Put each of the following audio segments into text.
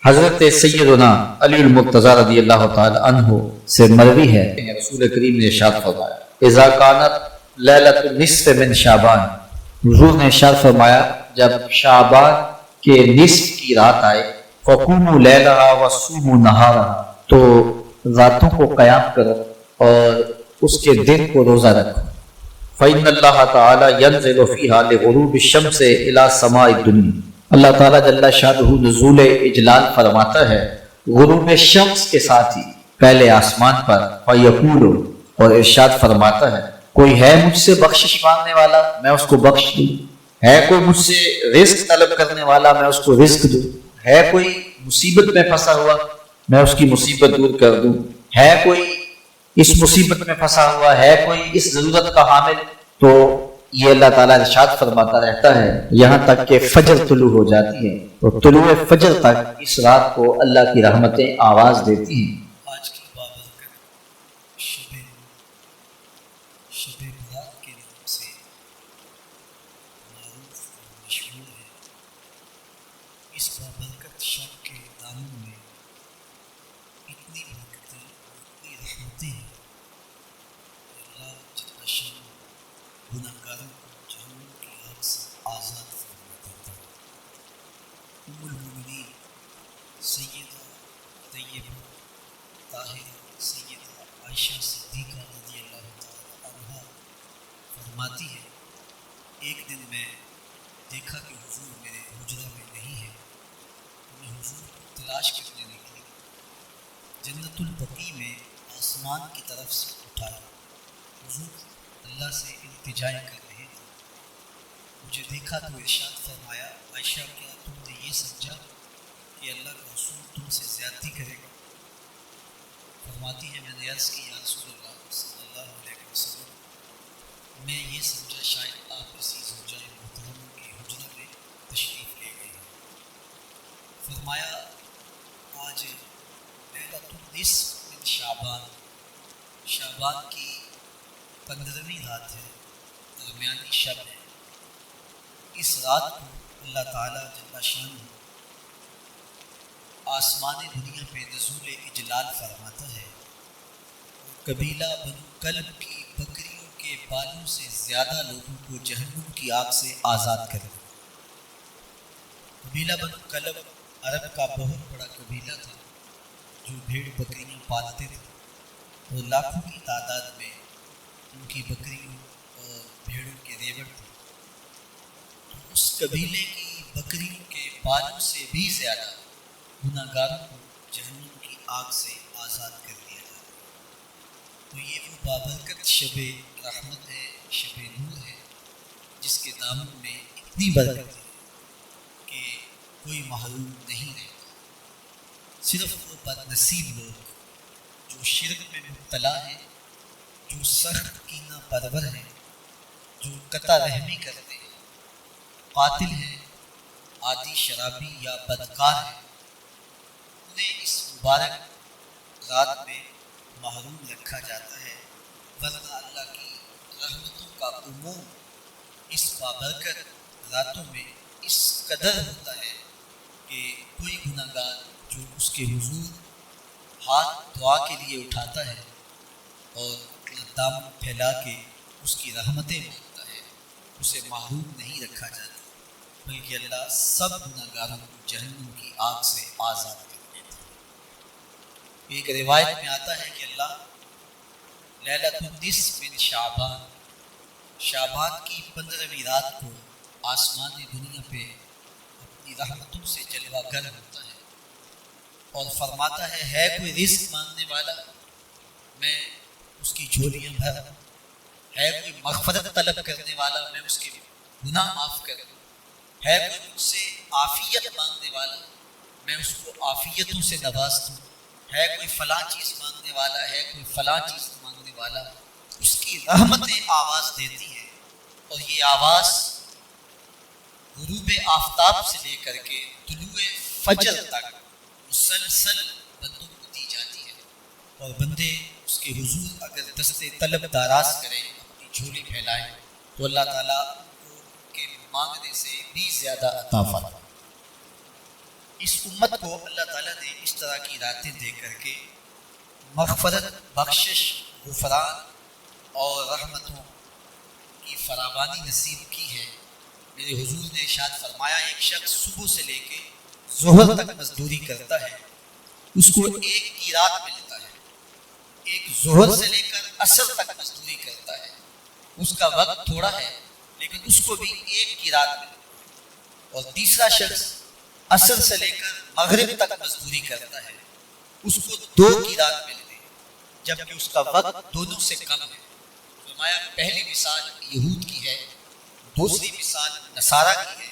حضرت سیدنا علی المرتضی رضی اللہ تعالی عنہ سے مروی ہے، رسول کریم نے ارشاد فرمایا اذا کانت لیلۃ النصف من شعبان، حضور نے ارشاد فرمایا جب شعبان کے نصف کی رات آئے فقوموا لیلہا وصوموا نہارہا، تو راتوں کو قیام کرو اور اس کے دن کو روزہ رکھو۔ فإن اللہ تعالی ینزل فیہا لغروب الشمس الی سماء الدنیا، اللہ تعالیٰ جل شانہ نزول اجلال فرماتا ہے غروب شمس کے ساتھ ہی پہلے آسمان پر، فیقول، اور ارشاد فرماتا ہے کوئی ہے مجھ سے بخشش مانگنے والا میں اس کو بخش دوں، ہے کوئی مجھ سے رزق طلب کرنے والا میں اس کو رزق دوں، ہے کوئی مصیبت میں پھنسا ہوا میں اس کی مصیبت دور کر دوں، ہے کوئی اس مصیبت میں پھنسا ہوا ہے کوئی اس ضرورت کا حامل، تو یہ اللہ تعالیٰ ارشاد فرماتا رہتا ہے یہاں تک کہ فجر طلوع ہو جاتی ہے، اور طلوع فجر تک اس رات کو اللہ کی رحمتیں آواز دیتی ہیں۔ آج کی بابرکت شب برات کے نام سے معروف اور مشہور ہے۔ اس بابرکت شب کے دامن میں اتنی برکتیں اور اتنی رحمتیں ہیں کہ اللہ جل شانہ گناہ گاروں کو جہنم کی آگ سے آزاد فرما دیتا ہے۔ ام المؤمنین سیدہ طیبہ طاہرہ سیدہ عائشہ صدیقہ رضی اللہ تعالی عنہا فرماتی ہے ایک دن میں دیکھا کہ حضور میرے حجرہ میں نہیں ہے، میں حضور کو تلاش کرنے نکلی، جنت البقیع میں آسمان کی طرف سے اٹھایا، حضور اللہ سے التجائیں کر رہے تھے، مجھے دیکھا تو ارشاد فرمایا عائشہ کیا تم نے یہ سمجھا کہ اللہ کا رسول تم سے زیادتی کرے گا؟ فرماتی ہے میں نے عرض کی یا رسول اللہ صلی اللہ علیہ وسلم میں یہ سمجھا شاید آپ کسی زوجہ محترمہ کے حجرہ میں تشریف لے گئے ہیں۔ فرمایا آج لیلۃ النصف من شعبان، شعبان کی 15ویں رات ہے، درمیانی شب ہے، اس رات کو اللہ تعالیٰ جل شانہ آسمان دنیا پہ نزول اجلال فرماتا ہے، قبیلہ بنو کلب کی بکریوں کے بالوں سے زیادہ لوگوں کو جہنم کی آگ سے آزاد کر دیا۔ قبیلہ بنو کلب عرب کا بہت بڑا قبیلہ تھا جو بھیڑ بکریاں پالتے تھے، اور لاکھوں کی تعداد میں ان کی بکریوں اور بھیڑوں کے ریوڑ تھے، تو اس قبیلے کی بکریوں کے بالوں سے بھی زیادہ گناہ گاروں کو جہنم کی آگ سے آزاد کر دیا جاتا ہے۔ تو یہ وہ بابرکت شب رحمت ہے، شب نور ہے، جس کے دامن میں اتنی برکت ہے کہ کوئی محروم نہیں رہتا۔ صرف وہ بد نصیب لوگ جو شرک میں مبتلا ہیں، جو سخت کینہ پرور ہیں، جو قطع رحمی کرتے ہیں، قاتل ہیں، عادی شرابی یا بدکار ہیں، انہیں اس مبارک رات میں محروم رکھا جاتا ہے، ورنہ اللہ کی رحمتوں کا عموم اس بابرکت راتوں میں اس قدر ہوتا ہے کہ کوئی گناہ گار جو اس کے حضور ہاتھ دعا کے لیے اٹھاتا ہے اور اپنا دامن پھیلا کے اس کی رحمتیں مانگتا ہے، اسے محروم نہیں رکھا جاتا، بلکہ اللہ سب گناہ گاروں کو جہنم کی آگ سے آزاد کر دیتا ہے۔ ایک روایت میں آتا ہے کہ اللہ لیلۃ النصف من شعبان، شعبان کی 15ویں رات کو آسمان دنیا پہ اپنی رحمتوں سے جلوہ گر ہوتا ہے اور فرماتا ہے کوئی رزق مانگنے والا میں اس کی جھولیاں بھر دوں، ہے کوئی مغفرت طلب کرنے والا میں اس کے گناہ معاف کر دوں، ہے کوئی مجھ سے عافیت مانگنے والا میں اس کو عافیتوں سے نواز دوں، ہے کوئی فلاں چیز مانگنے والا ہے کوئی فلاں چیز مانگنے والا، اس کی رحمتیں آواز دیتی ہیں، اور یہ آواز غروب آفتاب سے لے کر کے طلوع فجر تک مسلسل بندوں کو دی جاتی ہے، اور بندے اس کے حضور اگر دستے طلب دراز کریں، اپنی جھولی پھیلائیں، تو اللہ تعالیٰ کو ان کے مانگنے سے بھی زیادہ عطا فرمائے۔ اس امت کو اللہ تعالیٰ نے اس طرح کی راتیں دے کر کے مغفرت، بخشش، غفران اور رحمتوں کی فراوانی نصیب کی ہے۔ میرے حضور نے ارشاد فرمایا ایک شخص صبح سے لے کے ظہر تک مزدوری کرتا ہے، اس کو ایک کی رات ملتا ہے۔ ایک ظہر سے لے کر عصر تک مزدوری کرتا ہے، اس کا وقت تھوڑا ہے لیکن اس کو بھی ایک کی رات ملتی ہے۔ اور تیسرا شخص عصر سے لے کر مغرب تک مزدوری کرتا ہے، اس کو 2 کی رات ملتی ہے، جبکہ اس کا وقت دونوں سے کم ہے۔ فرمایا پہلی مثال یہود کی ہے، دوسری مثال نصارہ کی ہے،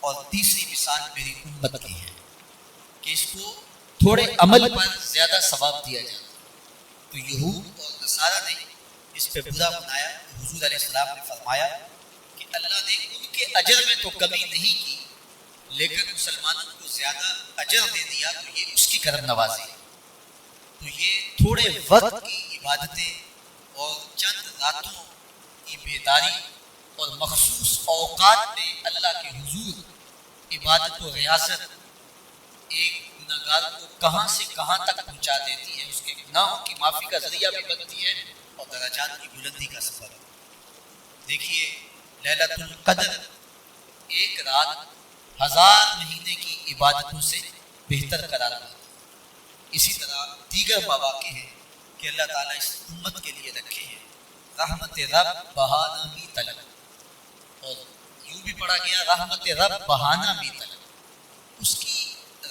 اور تیسری مثال میری امت کی ہے کہ اس کو تھوڑے عمل پر زیادہ ثواب دیا جاتا ہے۔ تو یہود اور نصارہ نے اس پہ برا بنایا۔ حضور علیہ السلام نے فرمایا کہ اللہ نے ان کے اجر میں تو کمی نہیں کی لیکن مسلمانوں کو زیادہ اجر دے دیا، تو یہ اس کی کرم نوازی ہے۔ تو یہ تھوڑے وقت کی عبادتیں اور چند راتوں کی بیداری اور مخصوص اوقات میں اللہ کے حضور عبادت و ریاست ایک گناہگار کو کہاں سے کہاں تک پہنچا دیتی ہے، اس کے گناہوں کی معافی کا ذریعہ بھی بنتی ہے اور درجات کی بلندی کا سبب ہے۔ دیکھیے لیلۃ القدر ایک رات 1000 مہینے کی عبادتوں سے بہتر قرار پاتی ہے۔ اسی طرح دیگر مواقع ہیں کہ اللہ تعالیٰ اس امت کے لیے رکھے ہیں، رحمت رب بہانہ می طلب، اور یوں بھی پڑھا گیا رحمت رب بہانہ می طلب۔ اس کی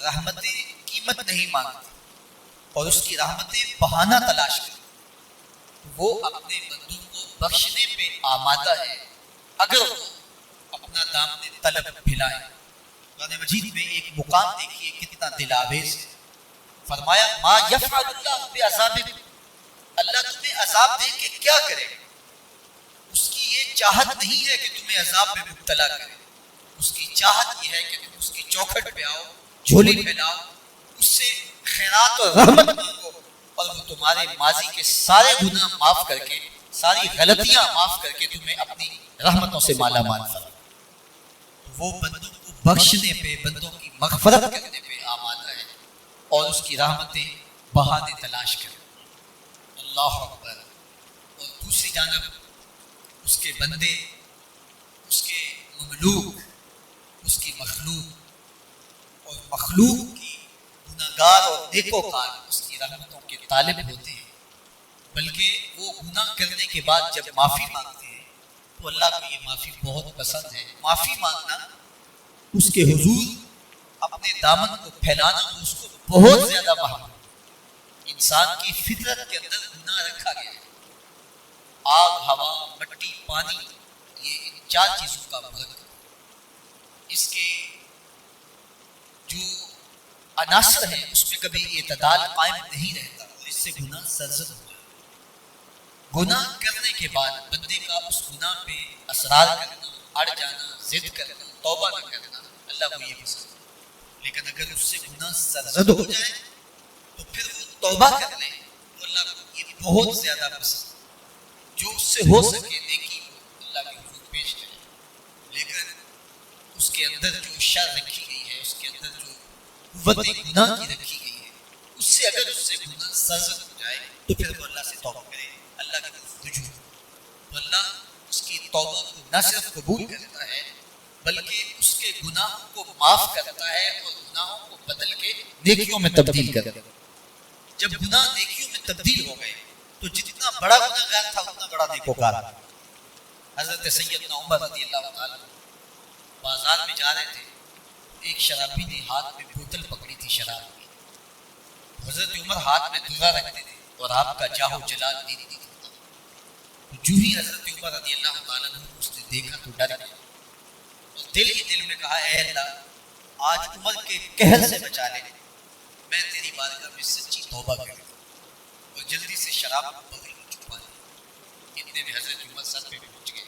رحمتیں قیمت نہیں مانگتی اور اس کی رحمتیں بہانہ تلاش کرتی، وہ اپنے بندوں کو بخشنے پہ آمادہ ہے اگر وہ اپنا دامن طلب پھیلائیں۔ قرآن مجید میں ایک مقام دیکھیے کتنا دل آویز ہے۔ فرمایا ما یفعل اللہ بعذابکم، اللہ تمہیں عذاب دے کے کیا کرے؟ اس کی یہ چاہت نہیں ہے کہ تمہیں عذاب میں مبتلا کرے، اس کی چاہت یہ ہے کہ تم اس کی چوکھٹ پہ آؤ، جھولی پھیلاؤ، اس سے خیرات اور رحمت مانگو، اور وہ تمہارے ماضی کے سارے گناہ معاف کر کے، ساری غلطیاں معاف کر کے تمہیں اپنی رحمتوں سے مالا مال فرمائے۔ وہ بندوں کو بخشنے پہ، بندوں کی مغفرت کرنے پہ آمادہ ہے اور اس کی رحمتیں بہانے تلاش کریں۔ اللہ اکبر۔ اور دوسری جانب اس کے بندے، اس کے مملوک، اس کی مخلوق اور مخلوق کی گناہگار اور نیکوکار اس کی رحمتوں کے طالب ہوتے ہیں، بلکہ وہ گناہ کرنے کے بعد جب معافی مانگتے ہیں تو اللہ کو یہ معافی بہت پسند ہے۔ معافی مانگنا، اس کے حضور اپنے دامن کو پھیلانا اس کو بہت زیادہ محبوب ہے۔ انسان کی فطرت کے اندر گناہ رکھا گیا ہے۔ آگ، ہوا، مٹی، پانی، یہ ان 4 چیزوں کا مرکب ہے۔ اس کے جو عناصر ہیں اس میں کبھی اعتدال قائم نہیں رہتا اور اس سے گناہ سرزد ہوتا ہے۔ گناہ کرنے کے بعد بندے کا اس گناہ پہ اصرار کرنا، اڑ جانا، ضد کرنا، توبہ نہ کرنا اللہ کو یہ پسند ہے۔ لیکن اگر اس سے گناہ سرزد ہو جائے تو پھر وہ توبہ کر لے تو اللہ کو یہ بہت زیادہ پسند ہے۔ جو اس سے ہو سکے نیکی کو اللہ کے حضور پیش کرے، لیکن اس کے اندر جو شر رکھی گئی ہے، اس کے اندر جو قوت گناہ کی رکھی گئی ہے، اس سے اگر اس سے گناہ سرزد ہو جائے تو پھر وہ اللہ سے توبہ کرے، اللہ کی طرف رجوع۔ تو اللہ اس کی توبہ کو نہ صرف قبول کرتا ہے بلکہ اس کے گناہوں کو معاف کرتا ہے اور گناہوں کو بدل کے نیکیوں میں تبدیل کرتا ہے۔ جب گناہ نیکیوں میں تبدیل ہو گئے تو جتنا بڑا گناہ گار تھا اتنا بڑا نیکوکار تھا۔ حضرت سیدنا عمر رضی اللہ تعالیٰ بازار میں جا رہے تھے، ایک شرابی نے ہاتھ میں بوتل پکڑی تھی شراب کی۔ حضرت عمر ہاتھ میں درہ رکھتے تھے اور آپ کا جاہ و جلال دین نہیں ہوتا۔ تو جو ہی حضرت عمر رضی اللہ تعالیٰ نے اس نے دیکھا تو ڈر گیا اور دل ہی دل میں کہا اے اللہ آج عمر کے قہر سے بچا لے، میں تیری بارگاہ میں سچی توبہ کروں، اور جلدی سے شراب کو بغل میں چھپا لیا۔ اتنے میں حضرت عمر سر پہ پہنچ گئے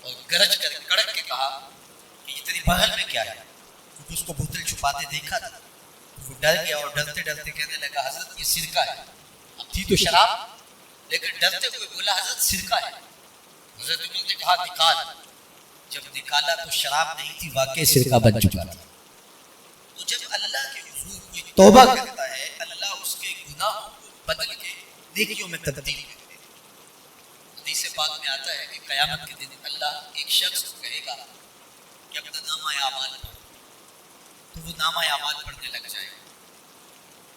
اور گرج کر کڑک کے کہا کہ یہ تیری بغل میں کیا ہے؟ کیونکہ اس کو بوتل چھپاتے دیکھا تھا، وہ ڈر گیا اور ڈرتے ڈرتے کہنے لگا حضرت یہ سرکہ ہے۔ اب تھی تو شراب لیکن ڈرتے ہوئے بولا حضرت سرکہ ہے۔ حضرت عمر نے کہا نکال۔ جب نکالا تو شراب نہیں تھی، واقعی سرکہ بن چکا تھا۔ تو جب اللہ کے حضور کوئی توبہ کرتا ہے اللہ اس کے گناہوں کو بدل کے نیکیوں میں تبدیل کرتے ہیں۔ حدیث پاک میں آتا ہے کہ قیامت کے دن اللہ ایک شخص کو کہے گا کہ اپنا نامہ اعمال پڑھ، تو وہ نامہ اعمال پڑھنے لگ جائے گا۔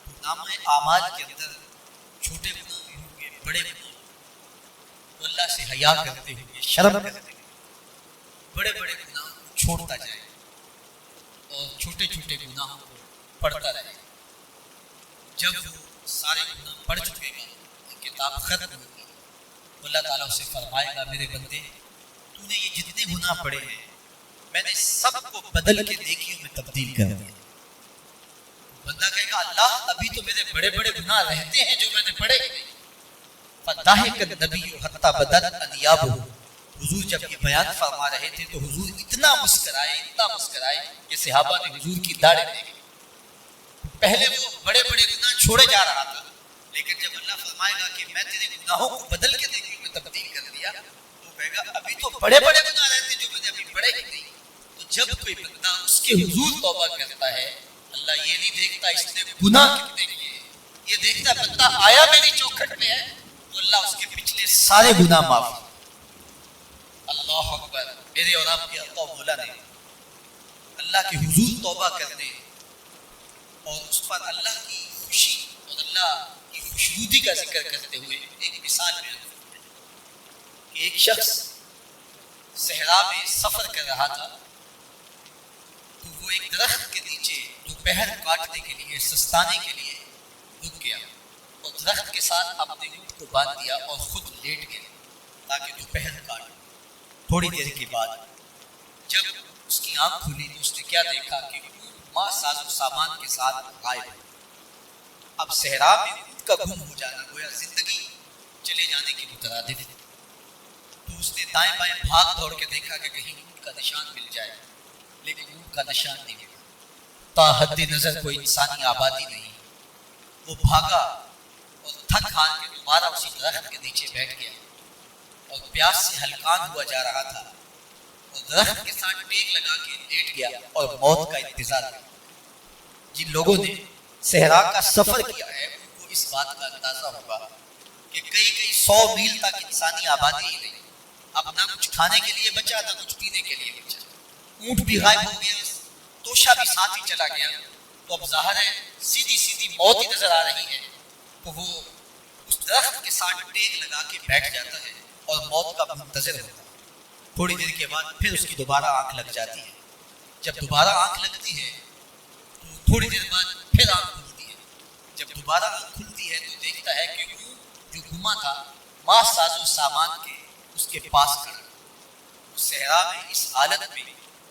تو نامہ اعمال کے اندر چھوٹے گناہ بھی ہوں گے، بڑے گناہ، وہ اللہ سے حیا کرتے ہوئے، شرم کرتے ہوئے بڑے بڑے گناہوں کو چھوڑتا جائے اور چھوٹے چھوٹے گناہوں کو پڑھتا رہے۔ جب وہ سارے گناہ پڑھ چکے گا، کتاب ختم ہوگی، اللہ تعالیٰ اسے فرمائے گا میرے بندے تو نے یہ جتنے گناہ پڑے ہیں میں نے سب کو بدل کے نیکیوں میں تبدیل کر دیا۔ بندہ کہے گا اللہ ابھی تو میرے بڑے بڑے گناہ رہتے ہیں جو میں نے پڑھے۔ فَضَحِكَ النَّبِيُّ حَتَّى بَدَتْ أَنْيَابُهُ، حضور جب یہ بیان فرما رہے تھے تو حضور اتنا مسکرائے کہ صحابہ نے حضور کی داڑھی دیکھی۔ پہلے وہ بڑے بڑے گناہ چھوڑے جا رہا تھا، لیکن جب اللہ فرمائے گا کہ میں تیرے گناہوں کو بدل کے نیکیوں میں تبدیل کر دیا، تو کہے گا ابھی تو بڑے بڑے گناہ رہتے جو میں نے ابھی پڑھے ہی نہیں۔ تو جب کوئی بندہ اس کے حضور توبہ کرتا ہے، اللہ یہ نہیں دیکھتا اس نے گناہ کتنے کیے، یہ دیکھتا بندہ آیا میری چوکھٹ میں ہے تو اللہ اس کے پچھلے سارے گناہ معاف۔ اللہ اکبر، میرے اور آپ کے اللہ مولا نے اللہ کے حضور توبہ کرنے اور اس پر اللہ کی خوشی اور اللہ کی خوشنودی کا ذکر کرتے ہوئے ایک مثال میں کہ ایک شخص صحرا میں سفر کر رہا تھا، تو وہ ایک درخت کے نیچے دوپہر کاٹنے کے لیے، سستانے کے لیے رک گیا اور درخت کے ساتھ اپنے اونٹ کو باندھ دیا اور خود لیٹ گیا تاکہ دوپہر کاٹے۔ تھوڑی دیر کے بعد جب اس کی آنکھ کھلی تو اس نے کیا دیکھا کہ ماں ساز و سامان کے ساتھ غائب ہے۔ اب صحرا میں اونٹ کا گم ہو جانا گویا زندگی چلے جانے کی مترادف ہے۔ تو اس نے دائیں بائیں بھاگ دوڑ کے دیکھا کہ کہیں اونٹ کا نشان مل جائے، لیکن اونٹ کا نشان نہیں ملا۔ تا حد نظر کوئی انسانی آبادی نہیں۔ وہ بھاگا اور تھک ہار کے دوبارہ اسی درخت کے نیچے بیٹھ گیا اور پیاس سے ہلکان ہوا جا رہا تھا اور درخت کے ساتھ ٹیک لگا کے لیٹ گیا اور موت کا انتظار کیا۔ جن لوگوں نے صحرا کا سفر کیا ہے ان کو اس بات کا اندازہ ہوگا کہ کئی 100 میل تک انسانی آبادی ہی نہیں، اب نہ کچھ کھانے کے لیے بچا نہ کچھ پینے کے لیے بچا، اونٹ بھی غائب ہو گیا، توشا بھی ساتھ ہی چلا گیا، تو اب ظاہر ہے سیدھی موت ہی نظر آ رہی ہے۔ تو وہ اس درخت کے ساتھ ٹیک لگا کے بیٹھ جاتا ہے اور موت کا منتظر ہوتا ہے۔ تھوڑی دیر کے بعد پھر اس کی دوبارہ آنکھ لگ جاتی ہے۔ جب دوبارہ آنکھ لگتی ہے تو تھوڑی دیر بعد پھر آنکھ کھلتی ہے۔ جب دوبارہ آنکھ کھلتی ہے تو دیکھتا ہے کہ اونٹ جو گما تھا ماں ساز و سامان کے اس کے پاس کھڑا۔ صحرا میں اس حالت میں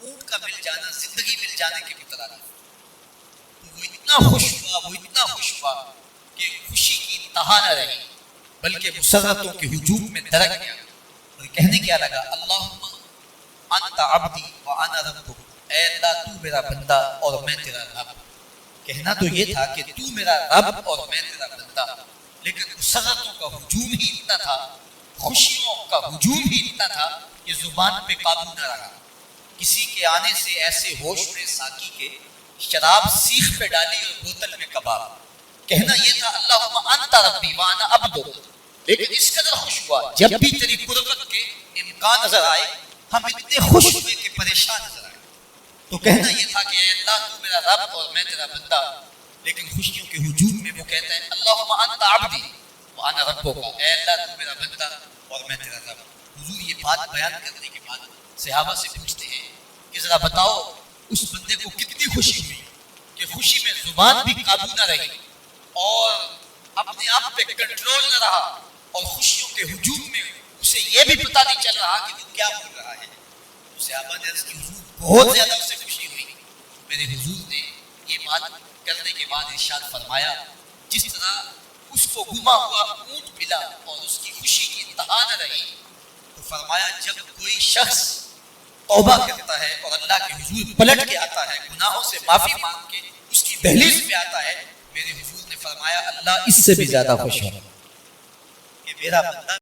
اونٹ کا مل جانا زندگی مل جانے کے مترادف۔ وہ اتنا خوش ہوا کہ خوشی کی انتہا نہ رہی، بلکہ مسرتوں کے ہجوم میں درک گیا اور کہنے کیا لگا اللہم انت عبدی وانا ربک، اے اللہ تو میرا بندہ اور میں تیرا رب۔ کہنا تو یہ تھا کہ تو میرا رب اور میں تیرا بندہ، لیکن مسرتوں کا ہجوم ہی اتنا تھا، خوشیوں کا ہجوم ہی اتنا تھا کہ زبان پہ قابو نہ رہا۔ کسی کے آنے سے ایسے ہوش میں ساقی کے شراب سیخ پہ ڈالی اور بوتل میں کباب۔ کہنا یہ تھا اللہم انت ربی وانا عبدک، لیکن اس قدر خوش ہوا جب بھی تیری قربت کے امکان نظر آئے ہم اتنے خوش ہوئے کہ پریشان نظر آئے۔ تو کہنا یہ تھا کہ اے اللہ تو میرا رب اور میں تیرا بندہ، لیکن خوشیوں کے ہجوم میں وہ کہتا ہے اللہم انت عبدی وانا ربک، اے اللہ تو میرا بندہ اور میں تیرا رب۔ حضور یہ بات بیان کرنے کے بعد صحابہ سے پوچھتے ہیں کہ ذرا بتاؤ اس بندے کو کتنی خوشی ہوئی کہ خوشی میں زبان بھی قابو نہ رہی اور اپنے آپ پہ کنٹرول نہ رہا اور خوشیوں کے ہجوم میں اسے یہ بھی پتہ نہیں چل رہا کہ وہ کیا بول رہا ہے۔ تو صحابہ نے عرض کی حضور بہت زیادہ اسے خوشی ہوئی۔ میرے حضور نے یہ بات کرنے کے بعد ارشاد فرمایا جس طرح اس کو گما ہوا اونٹ ملا اور اس کی خوشی کی انتہا نہ رہی، تو فرمایا جب کوئی شخص توبہ کرتا ہے اور اللہ کے حضور پلٹ کے آتا ہے، گناہوں سے معافی مانگ کے اس کی دہلیز پہ آتا ہے، میرے حضور نے فرمایا اللہ اس سے بھی زیادہ خوش ہے کہ میرا بندہ